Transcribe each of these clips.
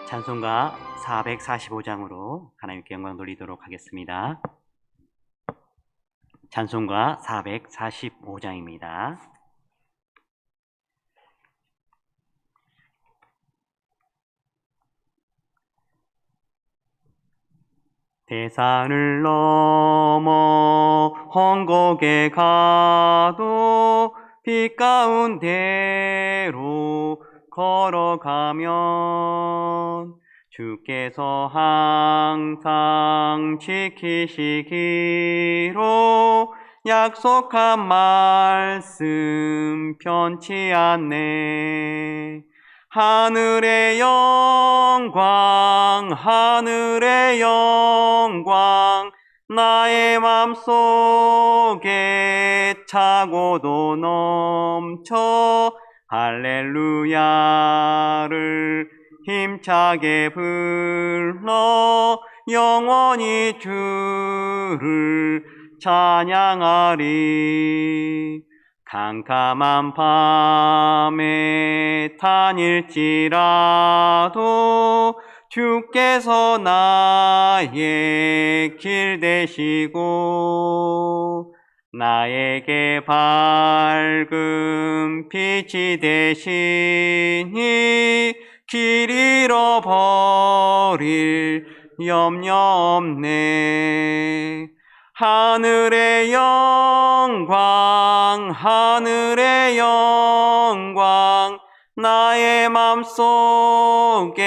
찬송가 445장으로 하나님께 영광 돌리도록 하겠습니다. 찬송가 445장입니다. 대산을 넘어 헝곡에 가도 빛 가운데로 걸어가면 주께서 항상 지키시기로 약속한 말씀 변치 않네. 하늘의 영광 하늘의 영광 나의 맘속에 차고도 넘쳐 할렐루야를 힘차게 불러 영원히 주를 찬양하리. 캄캄한 밤에 다닐지라도 주께서 나의 길 되시고 나에게 밝은 빛이 되시니 길 잃어버릴 염려 없네. 하늘의 영광 하늘의 영광 나의 맘속에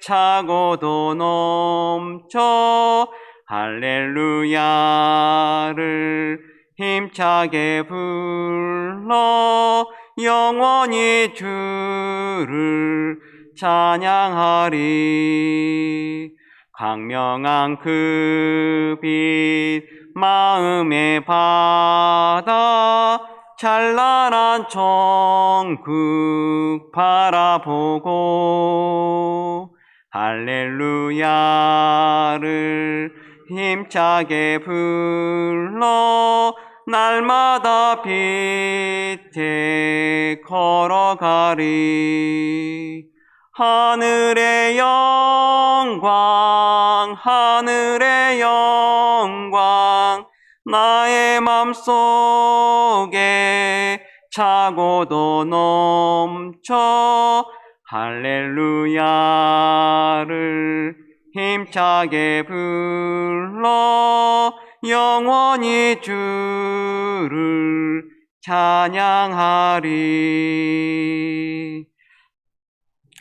차고도 넘쳐 할렐루야를 힘차게 불러 영원히 주를 찬양하리. 광명한 그 빛 마음에 받아 찬란한 천국 바라보고 할렐루야를 힘차게 불러 날마다 빛에 걸어가리. 하늘의 영광 하늘의 영광 나의 맘속에 차고도 넘쳐 할렐루야를 힘차게 불러 영원히 주를 찬양하리.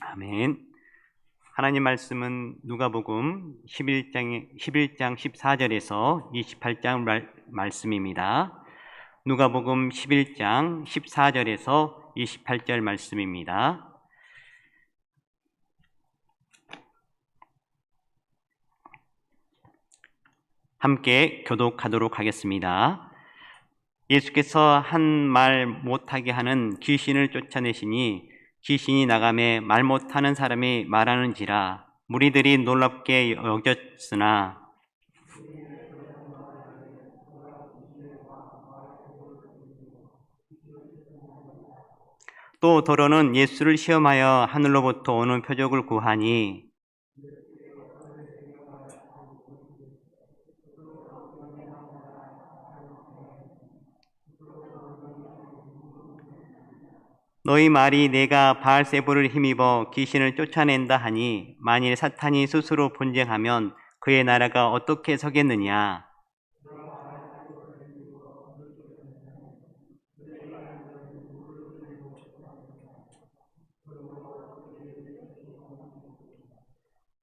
아멘. 하나님 말씀은 누가복음 11장 14절에서 28장 말씀입니다. 누가복음 11장 14절에서 28절 말씀입니다. 함께 교독하도록 하겠습니다. 예수께서 한 말 못하게 하는 귀신을 쫓아내시니 귀신이 나가매 말 못하는 사람이 말하는지라 무리들이 놀랍게 여겼으나 또 더러는 예수를 시험하여 하늘로부터 오는 표적을 구하니 너희 말이 내가 바알세불을 힘입어 귀신을 쫓아낸다 하니 만일 사탄이 스스로 분쟁하면 그의 나라가 어떻게 서겠느냐.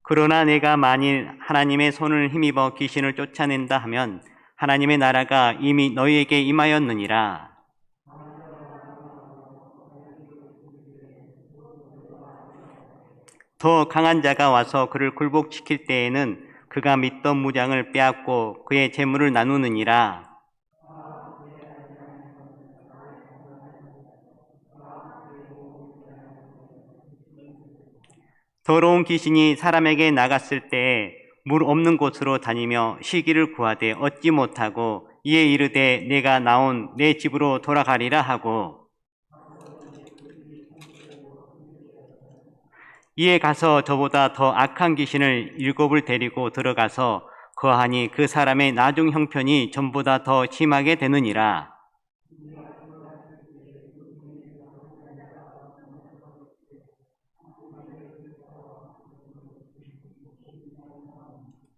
그러나 내가 만일 하나님의 손을 힘입어 귀신을 쫓아낸다 하면 하나님의 나라가 이미 너희에게 임하였느니라. 더 강한 자가 와서 그를 굴복시킬 때에는 그가 믿던 무장을 빼앗고 그의 재물을 나누느니라. 더러운 귀신이 사람에게 나갔을 때에 물 없는 곳으로 다니며 쉬기를 구하되 얻지 못하고 이에 이르되 내가 나온 내 집으로 돌아가리라 하고 이에 가서 저보다 더 악한 귀신을 7을 데리고 들어가서 거하니 그 사람의 나중 형편이 전보다 더 심하게 되느니라.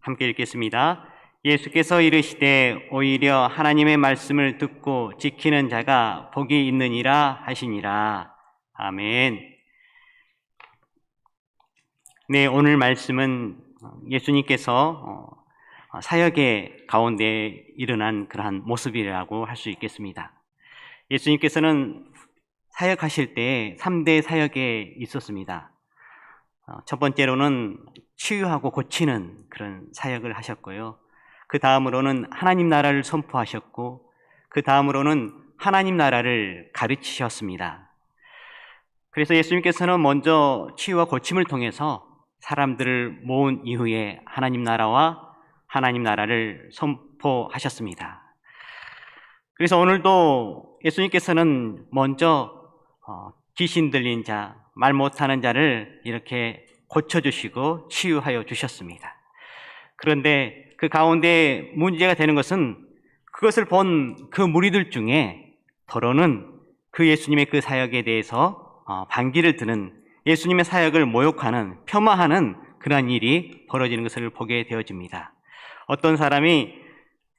함께 읽겠습니다. 예수께서 이르시되 오히려 하나님의 말씀을 듣고 지키는 자가 복이 있느니라 하시니라. 아멘. 네, 오늘 말씀은 예수님께서 사역의 가운데 일어난 그러한 모습이라고 할 수 있겠습니다. 예수님께서는 사역하실 때 3대 사역에 있었습니다. 첫 번째로는 치유하고 고치는 그런 사역을 하셨고요. 그 다음으로는 하나님 나라를 선포하셨고, 그 다음으로는 하나님 나라를 가르치셨습니다. 그래서 예수님께서는 먼저 치유와 고침을 통해서 사람들을 모은 이후에 하나님 나라와 하나님 나라를 선포하셨습니다. 그래서 오늘도 예수님께서는 먼저 귀신 들린 자, 말 못하는 자를 이렇게 고쳐주시고 치유하여 주셨습니다. 그런데 그 가운데 문제가 되는 것은 그것을 본 그 무리들 중에 더러는 그 예수님의 그 사역에 대해서 반기를 드는, 예수님의 사역을 모욕하는, 폄하하는 그러한 일이 벌어지는 것을 보게 되어집니다. 어떤 사람이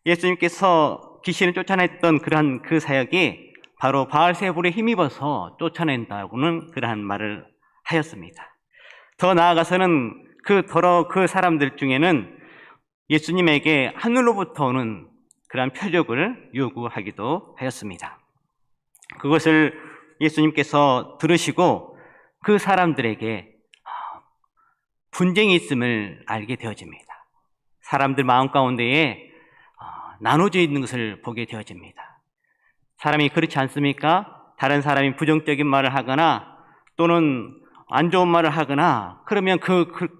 예수님께서 귀신을 쫓아냈던 그러한 그 사역이 바로 바알세불에 힘입어서 쫓아낸다고는 그러한 말을 하였습니다. 더 나아가서는 그 사람들 중에는 예수님에게 하늘로부터 오는 그러한 표적을 요구하기도 하였습니다. 그것을 예수님께서 들으시고 그 사람들에게 분쟁이 있음을 알게 되어집니다. 사람들 마음 가운데에 나눠져 있는 것을 보게 되어집니다. 사람이 그렇지 않습니까? 다른 사람이 부정적인 말을 하거나 또는 안 좋은 말을 하거나 그러면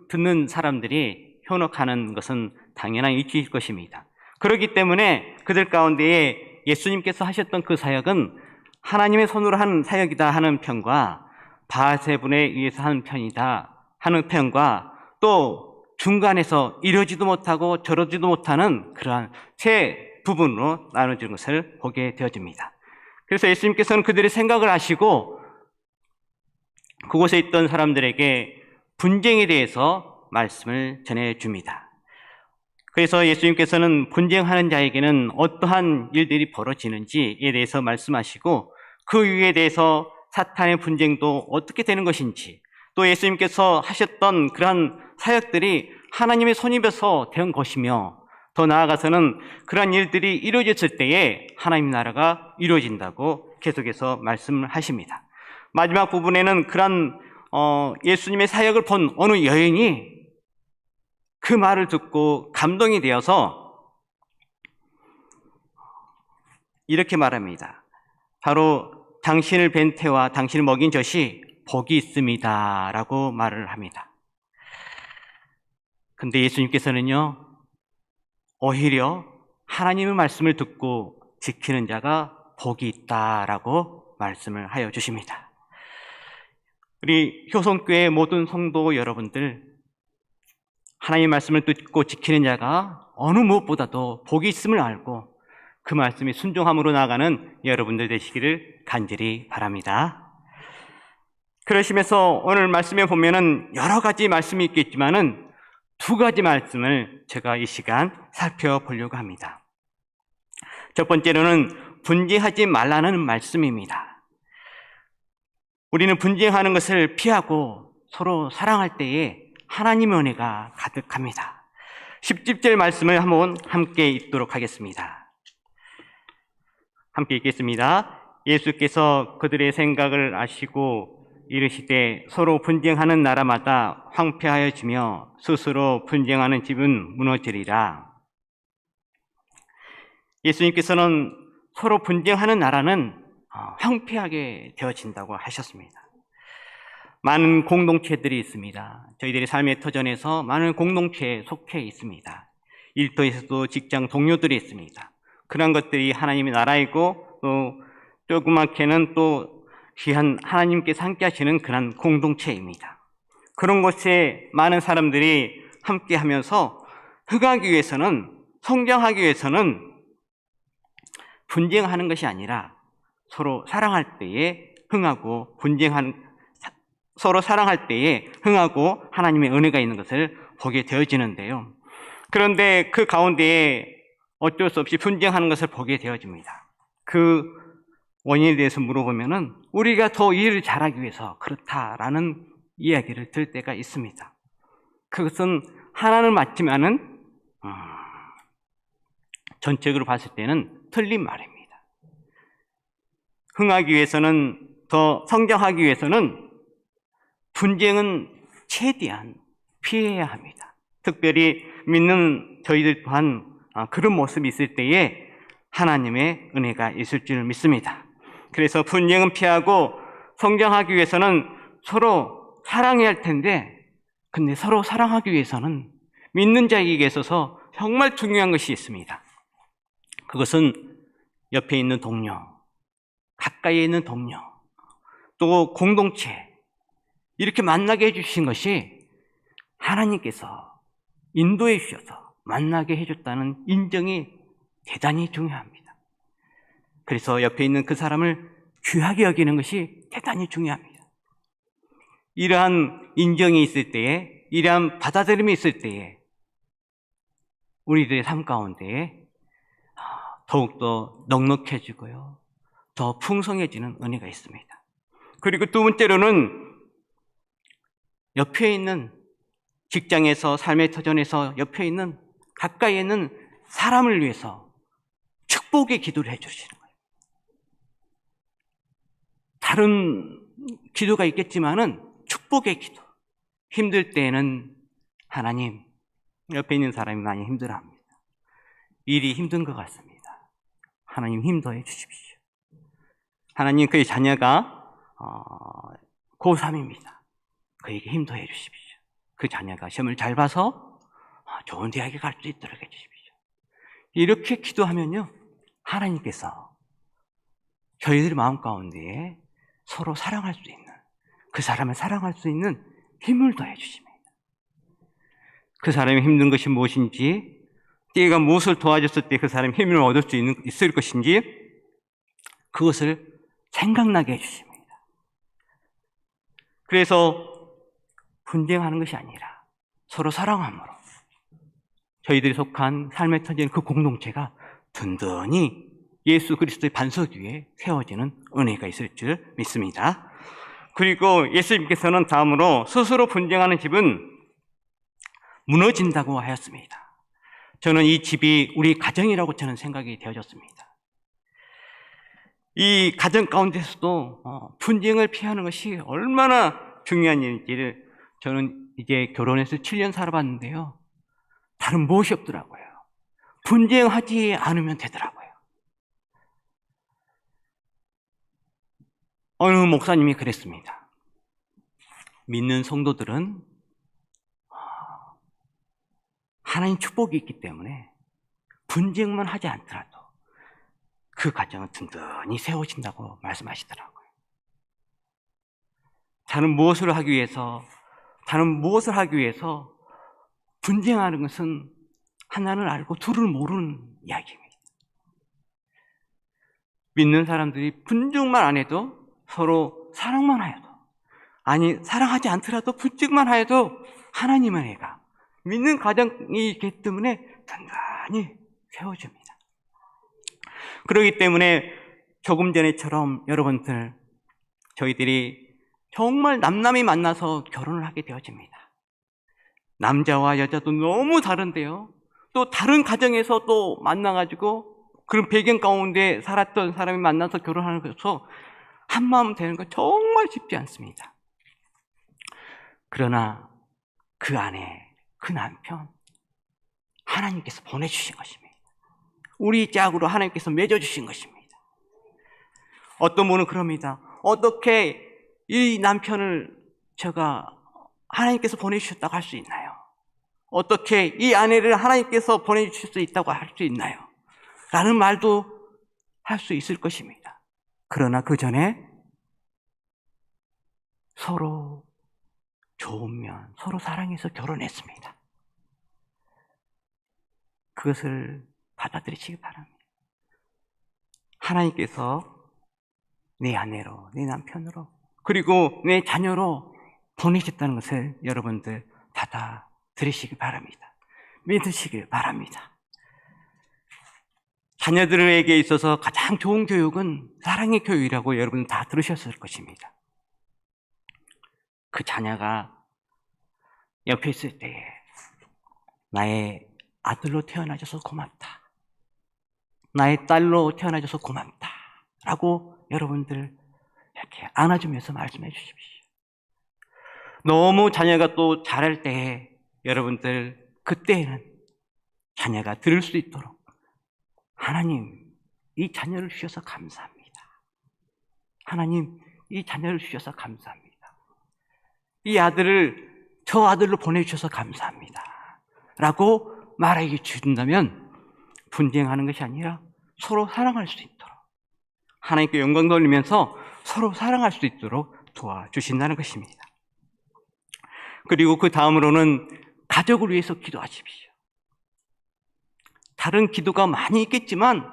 듣는 사람들이 현혹하는 것은 당연한 이치일 것입니다. 그렇기 때문에 그들 가운데에 예수님께서 하셨던 그 사역은 하나님의 손으로 한 사역이다 하는 편과 바알세불에 의해서 하는 편이다 하는 편과 또 중간에서 이러지도 못하고 저러지도 못하는 그러한 세 부분으로 나눠지는 것을 보게 되어집니다. 그래서 예수님께서는 그들의 생각을 아시고 그곳에 있던 사람들에게 분쟁에 대해서 말씀을 전해줍니다. 그래서 예수님께서는 분쟁하는 자에게는 어떠한 일들이 벌어지는지에 대해서 말씀하시고 그 이유에 대해서 사탄의 분쟁도 어떻게 되는 것인지, 또 예수님께서 하셨던 그러한 사역들이 하나님의 손입에서 된 것이며 더 나아가서는 그러한 일들이 이루어졌을 때에 하나님 나라가 이루어진다고 계속해서 말씀을 하십니다. 마지막 부분에는 그러한 예수님의 사역을 본 어느 여인이 그 말을 듣고 감동이 되어서 이렇게 말합니다. 바로 당신을 뵌 태와 당신을 먹인 젖이 복이 있습니다 라고 말을 합니다. 근데 예수님께서는요, 오히려 하나님의 말씀을 듣고 지키는 자가 복이 있다라고 말씀을 하여 주십니다. 우리 효성교회 모든 성도 여러분들, 하나님의 말씀을 듣고 지키는 자가 어느 무엇보다도 복이 있음을 알고 그 말씀이 순종함으로 나아가는 여러분들 되시기를 간절히 바랍니다. 그러시면서 오늘 말씀에 보면은 여러 가지 말씀이 있겠지만은 두 가지 말씀을 제가 이 시간 살펴보려고 합니다. 첫 번째로는 분쟁하지 말라는 말씀입니다. 우리는 분쟁하는 것을 피하고 서로 사랑할 때에 하나님의 은혜가 가득합니다. 10절 말씀을 한번 함께 읽도록 하겠습니다. 함께 읽겠습니다. 예수께서 그들의 생각을 아시고 이르시되 서로 분쟁하는 나라마다 황폐하여지며 스스로 분쟁하는 집은 무너지리라. 예수님께서는 서로 분쟁하는 나라는 황폐하게 되어진다고 하셨습니다. 많은 공동체들이 있습니다. 저희들이 삶의 터전에서 많은 공동체에 속해 있습니다. 일터에서도 직장 동료들이 있습니다. 그런 것들이 하나님의 나라이고 또 조그맣게는 또 귀한 하나님께서 함께 하시는 그런 공동체입니다. 그런 곳에 많은 사람들이 함께 하면서 흥하기 위해서는, 성장하기 위해서는 분쟁하는 것이 아니라 서로 사랑할 때에 흥하고 서로 사랑할 때에 흥하고 하나님의 은혜가 있는 것을 보게 되어지는데요. 그런데 그 가운데에 어쩔 수 없이 분쟁하는 것을 보게 되어집니다. 그 원인에 대해서 물어보면은 우리가 더 일을 잘하기 위해서 그렇다라는 이야기를 들을 때가 있습니다. 그것은 하나는 맞지만은 전체적으로 봤을 때는 틀린 말입니다. 흥하기 위해서는, 더 성장하기 위해서는 분쟁은 최대한 피해야 합니다. 특별히 믿는 저희들 또한 그런 모습이 있을 때에 하나님의 은혜가 있을 줄 믿습니다. 그래서 분쟁은 피하고 성장하기 위해서는 서로 사랑해야 할 텐데, 근데 서로 사랑하기 위해서는 믿는 자에게 있어서 정말 중요한 것이 있습니다. 그것은 옆에 있는 동료, 가까이에 있는 동료, 또 공동체, 이렇게 만나게 해주신 것이 하나님께서 인도해 주셔서 만나게 해줬다는 인정이 대단히 중요합니다. 그래서 옆에 있는 그 사람을 귀하게 여기는 것이 대단히 중요합니다. 이러한 인정이 있을 때에, 이러한 받아들임이 있을 때에 우리들의 삶 가운데에 더욱더 넉넉해지고요, 더 풍성해지는 은혜가 있습니다. 그리고 두 번째로는 옆에 있는, 직장에서, 삶의 터전에서 옆에 있는, 가까이 있는 사람을 위해서 축복의 기도를 해주시는 거예요. 다른 기도가 있겠지만은 축복의 기도. 힘들 때에는 하나님, 옆에 있는 사람이 많이 힘들어합니다. 일이 힘든 것 같습니다. 하나님 힘도해 주십시오. 하나님, 그의 자녀가 고3입니다. 그에게 힘도해 주십시오. 그 자녀가 시험을 잘 봐서 좋은 대학에 갈 수 있도록 해 주십시오. 이렇게 기도하면요, 하나님께서 저희들의 마음 가운데에 서로 사랑할 수 있는, 그 사람을 사랑할 수 있는 힘을 더해 주십니다. 그 사람이 힘든 것이 무엇인지, 때가 무엇을 도와줬을 때 그 사람이 힘을 얻을 수 있을 것인지, 그것을 생각나게 해주십니다. 그래서 분쟁하는 것이 아니라 서로 사랑함으로 저희들이 속한 삶의 터전, 그 공동체가 든든히 예수 그리스도의 반석 위에 세워지는 은혜가 있을 줄 믿습니다. 그리고 예수님께서는 다음으로 스스로 분쟁하는 집은 무너진다고 하였습니다. 저는 이 집이 우리 가정이라고 저는 생각이 되어졌습니다. 이 가정 가운데서도 분쟁을 피하는 것이 얼마나 중요한 일인지를 저는 이제 결혼해서 7년 살아봤는데요, 다른 무엇이 없더라고요. 분쟁하지 않으면 되더라고요. 어느 목사님이 그랬습니다. 믿는 성도들은 하나님 축복이 있기 때문에 분쟁만 하지 않더라도 그 가정은 든든히 세워진다고 말씀하시더라고요. 다른 무엇을 하기 위해서 분쟁하는 것은 하나를 알고 둘을 모르는 이야기입니다. 믿는 사람들이 분쟁만 안 해도, 서로 사랑만 하여도, 아니 사랑하지 않더라도 분쟁만 하여도 하나님의 은혜가 믿는 가정이 있기 때문에 단단히 세워집니다. 그렇기 때문에 조금 전에처럼 여러분들, 저희들이 정말 남남이 만나서 결혼을 하게 되어집니다. 남자와 여자도 너무 다른데요, 또 다른 가정에서 또 만나가지고 그런 배경 가운데 살았던 사람이 만나서 결혼하는 것도 한마음 되는 거 정말 쉽지 않습니다. 그러나 그 안에 그 남편, 하나님께서 보내주신 것입니다. 우리 짝으로 하나님께서 맺어주신 것입니다. 어떤 분은 그럽니다. 어떻게 이 남편을 제가 하나님께서 보내주셨다고 할 수 있나요? 어떻게 이 아내를 하나님께서 보내주실 수 있다고 할 수 있나요? 라는 말도 할 수 있을 것입니다. 그러나 그 전에 서로 좋으면 서로 사랑해서 결혼했습니다. 그것을 받아들이시기 바랍니다. 하나님께서 내 아내로, 내 남편으로, 그리고 내 자녀로 보내셨다는 것을 여러분들 받아들이시기 바랍니다. 믿으시길 바랍니다. 자녀들에게 있어서 가장 좋은 교육은 사랑의 교육이라고 여러분 다 들으셨을 것입니다. 그 자녀가 옆에 있을 때에 나의 아들로 태어나줘서 고맙다, 나의 딸로 태어나줘서 고맙다 라고 여러분들 이렇게 안아주면서 말씀해 주십시오. 너무 자녀가 또 잘할 때에 여러분들 그때는 자녀가 들을 수 있도록 하나님, 이 자녀를 주셔서 감사합니다. 하나님, 이 자녀를 주셔서 감사합니다. 이 아들을 저 아들로 보내주셔서 감사합니다 라고 말하게 주신다면 분쟁하는 것이 아니라 서로 사랑할 수 있도록, 하나님께 영광 돌리면서 서로 사랑할 수 있도록 도와주신다는 것입니다. 그리고 그 다음으로는 가족을 위해서 기도하십시오. 다른 기도가 많이 있겠지만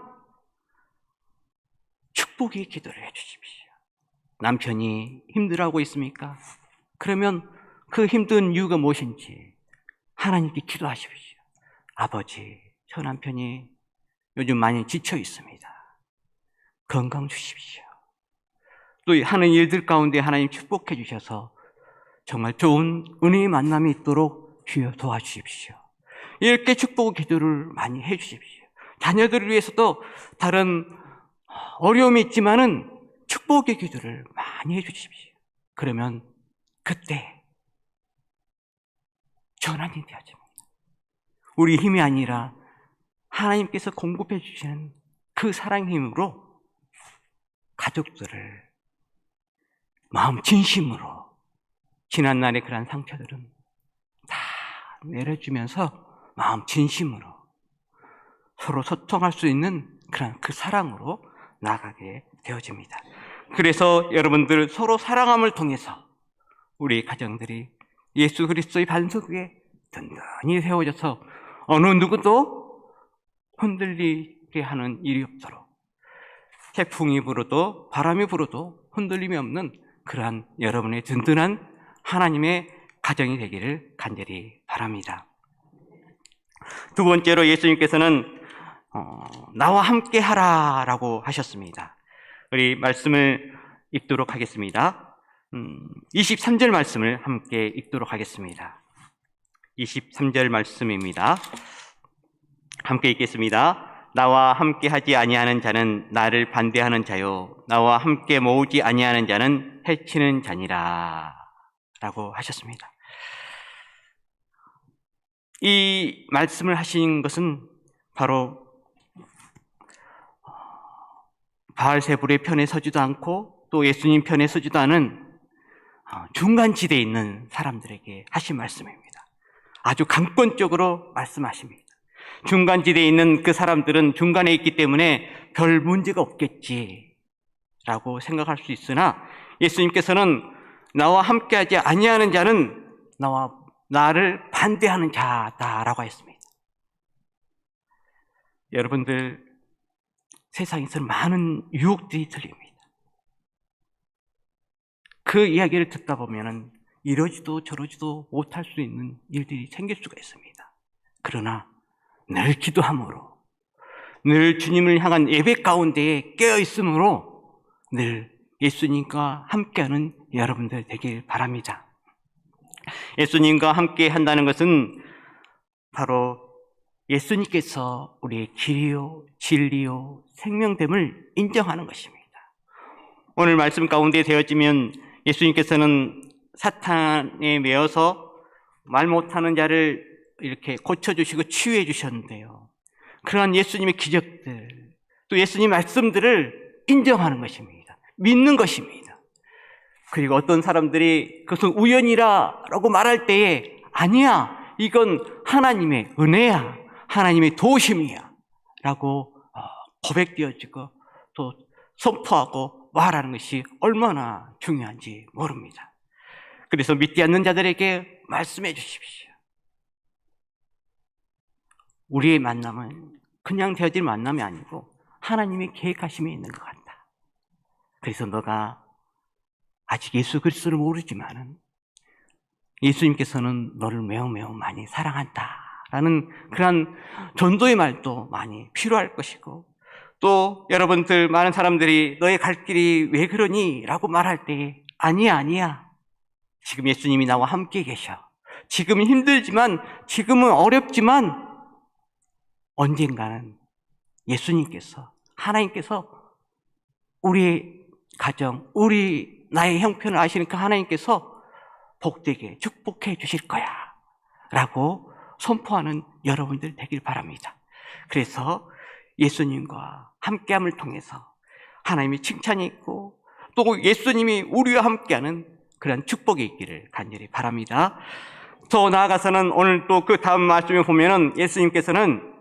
축복의 기도를 해주십시오. 남편이 힘들어하고 있습니까? 그러면 그 힘든 이유가 무엇인지 하나님께 기도하십시오. 아버지, 저 남편이 요즘 많이 지쳐 있습니다. 건강 주십시오. 또 하는 일들 가운데 하나님 축복해 주셔서 정말 좋은 은혜의 만남이 있도록 주여 도와주십시오. 이렇게 축복 기도를 많이 해 주십시오. 자녀들을 위해서도 다른 어려움이 있지만은 축복의 기도를 많이 해 주십시오. 그러면 그때 전환이 되어집니다. 우리 힘이 아니라 하나님께서 공급해 주시는 그 사랑의 힘으로 가족들을 마음 진심으로 지난날의 그런 상처들은 다 내려주면서 마음 진심으로 서로 소통할 수 있는 그런 그 사랑으로 나아가게 되어집니다. 그래서 여러분들 서로 사랑함을 통해서 우리 가정들이 예수 그리스도의 반석 위에 든든히 세워져서 어느 누구도 흔들리게 하는 일이 없도록, 태풍이 불어도 바람이 불어도 흔들림이 없는 그러한 여러분의 든든한 하나님의 가정이 되기를 간절히 바랍니다. 두 번째로 예수님께서는 나와 함께 하라라고 하셨습니다. 우리 말씀을 읽도록 하겠습니다. 23절 말씀을 함께 읽도록 하겠습니다. 23절 말씀입니다. 함께 읽겠습니다. 나와 함께 하지 아니하는 자는 나를 반대하는 자요, 나와 함께 모으지 아니하는 자는 해치는 자니라 라고 하셨습니다. 이 말씀을 하신 것은 바로 바알세불의 편에 서지도 않고 또 예수님 편에 서지도 않은 중간지대에 있는 사람들에게 하신 말씀입니다. 아주 강권적으로 말씀하십니다. 중간지대에 있는 그 사람들은 중간에 있기 때문에 별 문제가 없겠지라고 생각할 수 있으나 예수님께서는 나와 함께하지 아니하는 자는 나를 반대하는 자다라고 했습니다. 여러분들, 세상에서는 많은 유혹들이 들립니다. 그 이야기를 듣다 보면 이러지도 저러지도 못할 수 있는 일들이 생길 수가 있습니다. 그러나 늘 기도함으로, 늘 주님을 향한 예배 가운데에 깨어있음으로 늘 예수님과 함께하는 여러분들 되길 바랍니다. 예수님과 함께 한다는 것은 바로 예수님께서 우리의 길이요, 진리요, 생명됨을 인정하는 것입니다. 오늘 말씀 가운데 되어지면 예수님께서는 사탄에 매여서 말 못하는 자를 이렇게 고쳐주시고 치유해 주셨는데요, 그러한 예수님의 기적들, 또 예수님 말씀들을 인정하는 것입니다. 믿는 것입니다. 그리고 어떤 사람들이 그것은 우연이라고 말할 때에 아니야, 이건 하나님의 은혜야, 하나님의 도우심이야 라고 고백되어지고 또 선포하고 말하는 것이 얼마나 중요한지 모릅니다. 그래서 믿지 않는 자들에게 말씀해 주십시오. 우리의 만남은 그냥 되어질 만남이 아니고 하나님의 계획하심이 있는 것 같다. 그래서 너가 아직 예수 그리스도를 모르지만은 예수님께서는 너를 매우 매우 많이 사랑한다라는 그런 전도의 말도 많이 필요할 것이고, 또 여러분들 많은 사람들이 너의 갈 길이 왜 그러니? 라고 말할 때 아니야. 지금 예수님이 나와 함께 계셔. 지금은 힘들지만, 지금은 어렵지만 언젠가는 예수님께서, 하나님께서 우리의 가정, 나의 형편을 아시는 그 하나님께서 복되게 축복해 주실 거야 라고 선포하는 여러분들 되길 바랍니다. 그래서 예수님과 함께함을 통해서 하나님의 칭찬이 있고 또 예수님이 우리와 함께하는 그런 축복이 있기를 간절히 바랍니다. 더 나아가서는 오늘 또 그 다음 말씀에 보면은 예수님께서는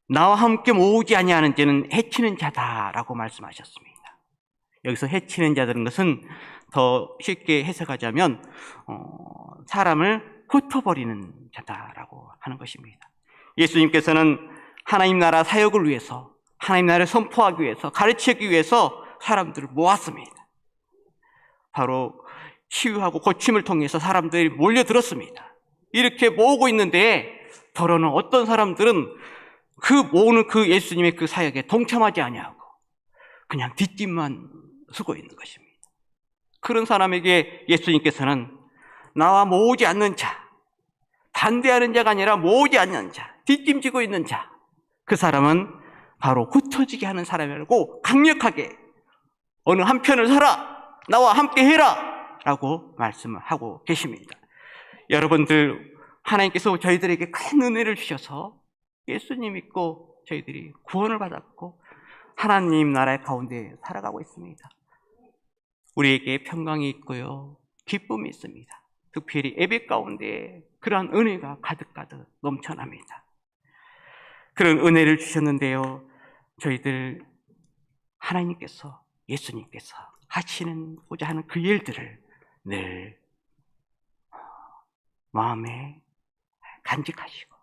나와 함께 모으지 아니하는 자는 해치는 자다라고 말씀하셨습니다. 여기서 해치는 자들은 것은 더 쉽게 해석하자면 사람을 흩어버리는 자다라고 하는 것입니다. 예수님께서는 하나님 나라 사역을 위해서, 하나님 나라를 선포하기 위해서, 가르치기 위해서 사람들을 모았습니다. 바로 치유하고 고침을 통해서 사람들이 몰려들었습니다. 이렇게 모으고 있는데 더러는 어떤 사람들은 그 모으는 그 예수님의 그 사역에 동참하지 아니하고 그냥 뒷짐만 쓰고 있는 것입니다. 그런 사람에게 예수님께서는 나와 모으지 않는 자, 반대하는 자가 아니라 모으지 않는 자, 뒷짐지고 있는 자, 그 사람은 바로 흩어지게 하는 사람이라고 강력하게 어느 한편을 서라, 나와 함께 해라 라고 말씀을 하고 계십니다. 여러분들, 하나님께서 저희들에게 큰 은혜를 주셔서 예수님 믿고 저희들이 구원을 받았고 하나님 나라의 가운데 살아가고 있습니다. 우리에게 평강이 있고요, 기쁨이 있습니다. 특별히 예배 가운데 그러한 은혜가 가득가득 넘쳐납니다. 그런 은혜를 주셨는데요, 저희들 하나님께서, 예수님께서 하시고자 하는 그 일들을 늘 마음에 간직하시고,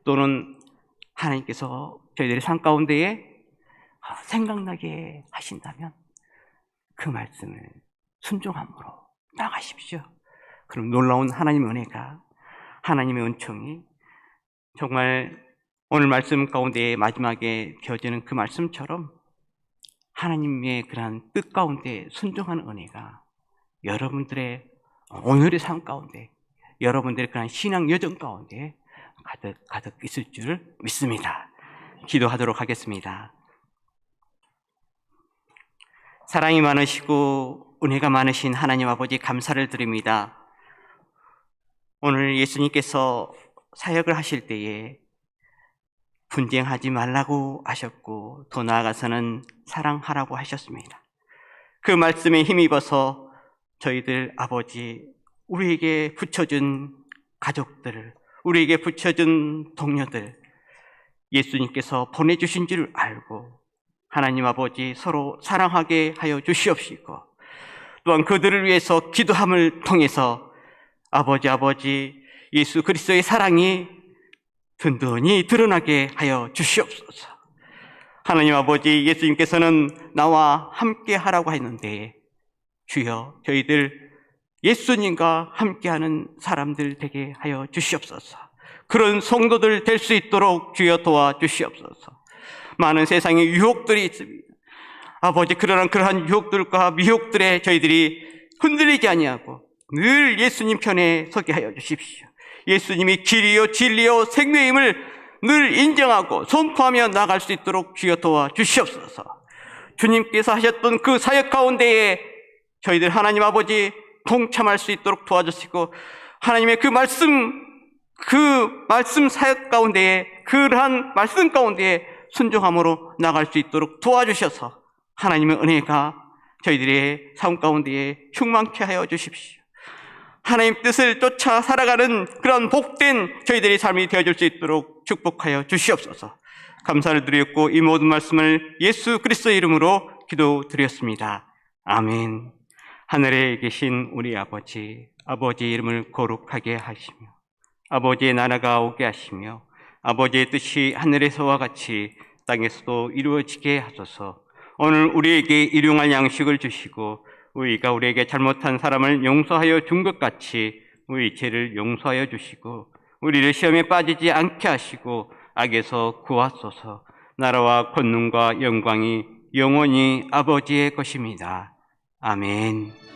또는 하나님께서 저희들의 삶 가운데에 생각나게 하신다면 그 말씀을 순종함으로 나가십시오. 그럼 놀라운 하나님의 은혜가, 하나님의 은총이 정말 오늘 말씀 가운데 마지막에 되어지는 그 말씀처럼 하나님의 그러한 뜻 가운데 순종하는 은혜가 여러분들의 오늘의 삶 가운데, 여러분들의 그러한 신앙 여정 가운데 가득 있을 줄 믿습니다. 기도하도록 하겠습니다. 사랑이 많으시고 은혜가 많으신 하나님 아버지, 감사를 드립니다. 오늘 예수님께서 사역을 하실 때에 분쟁하지 말라고 하셨고 더 나아가서는 사랑하라고 하셨습니다. 그 말씀에 힘입어서 저희들 아버지, 우리에게 붙여준 가족들, 우리에게 붙여준 동료들, 예수님께서 보내주신 줄 알고 하나님 아버지 서로 사랑하게 하여 주시옵시고, 또한 그들을 위해서 기도함을 통해서 아버지 예수 그리스도의 사랑이 든든히 드러나게 하여 주시옵소서. 하나님 아버지, 예수님께서는 나와 함께 하라고 했는데 주여, 저희들 예수님과 함께하는 사람들 되게 하여 주시옵소서. 그런 성도들 될 수 있도록 주여 도와주시옵소서. 많은 세상의 유혹들이 있습니다. 아버지, 그러한 유혹들과 미혹들에 저희들이 흔들리지 아니하고 늘 예수님 편에 서게 하여 주십시오. 예수님이 길이요 진리요 생명임을 늘 인정하고 선포하며 나갈 수 있도록 주여 도와주시옵소서. 주님께서 하셨던 그 사역 가운데에 저희들 하나님 아버지 동참할 수 있도록 도와주시고, 하나님의 그 말씀 사역 가운데에, 그러한 말씀 가운데에 순종함으로 나갈 수 있도록 도와주셔서 하나님의 은혜가 저희들의 삶 가운데에 충만케 하여 주십시오. 하나님 뜻을 쫓아 살아가는 그런 복된 저희들의 삶이 되어줄 수 있도록 축복하여 주시옵소서. 감사를 드렸고 이 모든 말씀을 예수 그리스도의 이름으로 기도드렸습니다. 아멘. 하늘에 계신 우리 아버지, 아버지의 이름을 거룩하게 하시며 아버지의 나라가 오게 하시며 아버지의 뜻이 하늘에서와 같이 땅에서도 이루어지게 하소서. 오늘 우리에게 일용할 양식을 주시고 우리가 우리에게 잘못한 사람을 용서하여 준 것 같이 우리 죄를 용서하여 주시고 우리를 시험에 빠지지 않게 하시고 악에서 구하소서. 나라와 권능과 영광이 영원히 아버지의 것입니다. 아멘.